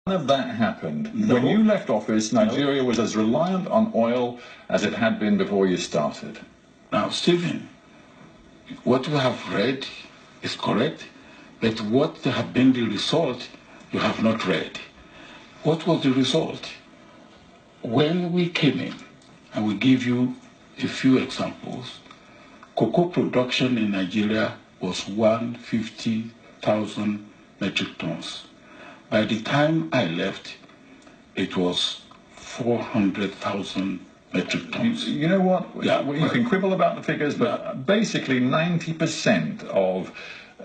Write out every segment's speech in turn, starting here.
None of that happened. No. When you left office, Nigeria was as reliant on oil as it had been before you started. Now, Stephen, what you have read is correct, but what have been the result, you have not read. What was the result? When we came in, and we give you a few examples, cocoa production in Nigeria was 150,000 metric tons. By the time I left, it was 400,000 metric tons. You know what? Yeah, you can quibble about the figures, but basically 90% of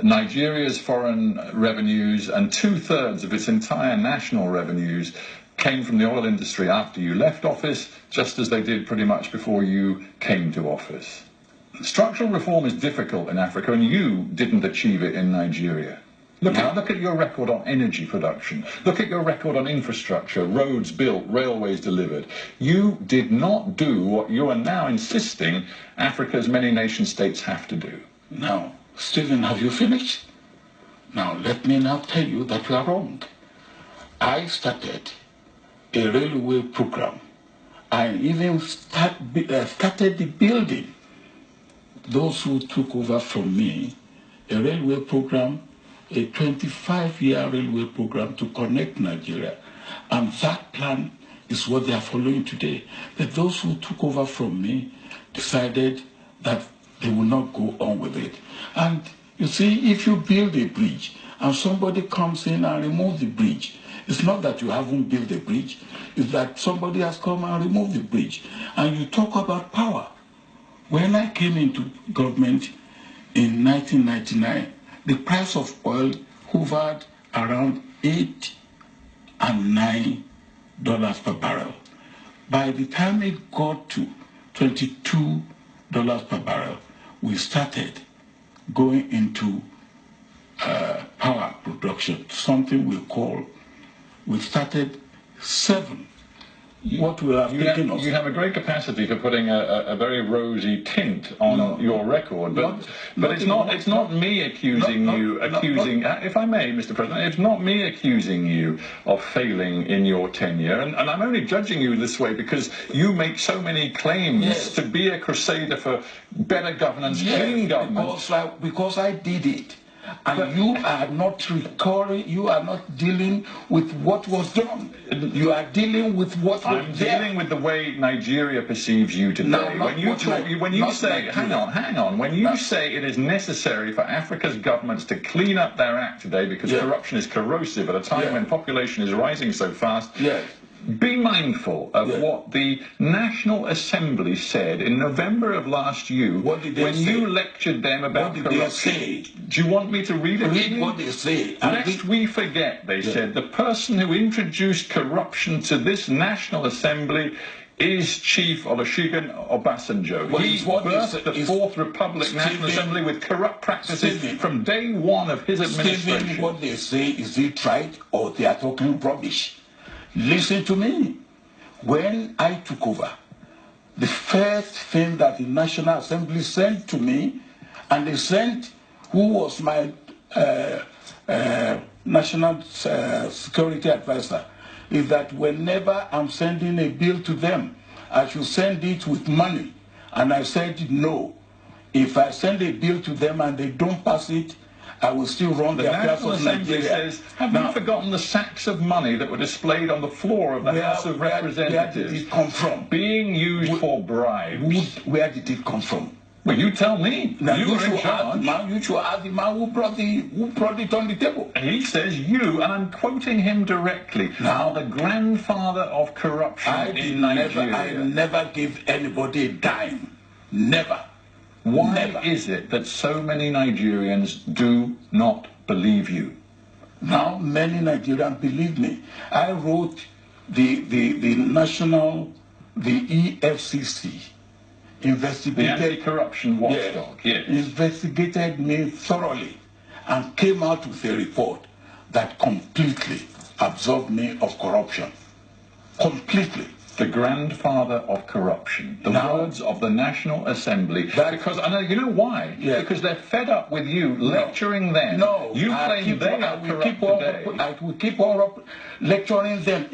Nigeria's foreign revenues and 2/3 of its entire national revenues came from the oil industry after you left office, just as they did pretty much before you came to office. Structural reform is difficult in Africa, and you didn't achieve it in Nigeria. Look at your record on energy production. Look at your record on infrastructure, roads built, railways delivered. You did not do what you are now insisting Africa's many nation states have to do. Now, Stephen, have you finished? Now, let me now tell you that you are wrong. I started a railway program. I even started the building. Those who took over from me, a railway program, a 25-year railway program to connect Nigeria. And that plan is what they are following today. But those who took over from me decided that they will not go on with it. And you see, if you build a bridge and somebody comes in and removes the bridge, it's not that you haven't built the bridge, it's that somebody has come and removed the bridge. And you talk about power. When I came into government in 1999, the price of oil hovered around $8 and $9 per barrel. By the time it got to $22 per barrel, we started going into power production, something we started 7. What will have taken us? You have a great capacity for putting a very rosy tint on your record, but it's not me accusing you. If I may, Mr. President, it's not me accusing you of failing in your tenure, and I'm only judging you this way because you make so many claims to be a crusader for better governance, clean governance. Because I did it. And you are not recalling, you are not dealing with what was done. You are dealing with what was I'm dealing with the way Nigeria perceives you today. No, when you say, hang on, when you say it is necessary for Africa's governments to clean up their act today because corruption is corrosive at a time when population is rising so fast, be mindful of what the National Assembly said in November of last year when you lectured them about corruption. What did they say? Do you want me to read it? Read what they say. Lest we forget, they said, the person who introduced corruption to this National Assembly is Chief Olusegun Obasanjo. He birthed the Fourth Republic National Assembly with corrupt practices from day one of his administration. Stephen, what they say, is it right or they are talking rubbish? Listen to me. When I took over, the first thing that the National Assembly sent to me, and they sent who was my national security advisor, is that whenever I'm sending a bill to them, I should send it with money. And I said no. If I send a bill to them and they don't pass it, I will still run the affairs of Nigeria. Says, have you forgotten the sacks of money that were displayed on the floor of the House of Representatives? Where did it come from? Being used for bribes. Where did it come from? Well, you tell me. Now you should ask the man who brought it on the table. He says you, and I'm quoting him directly, are the grandfather of corruption in Nigeria. I never gave anybody a dime. Never. Why is it that so many Nigerians do not believe you? Now, many Nigerians believe me. I wrote the EFCC investigated the anti-corruption watchdog. Investigated me thoroughly and came out with a report that completely absolved me of corruption. Completely. The grandfather of corruption. The words of the National Assembly. Because I know, you know why? Yeah. Because they're fed up with you lecturing them. No, you claim they are corrupt today. I will keep on lecturing them.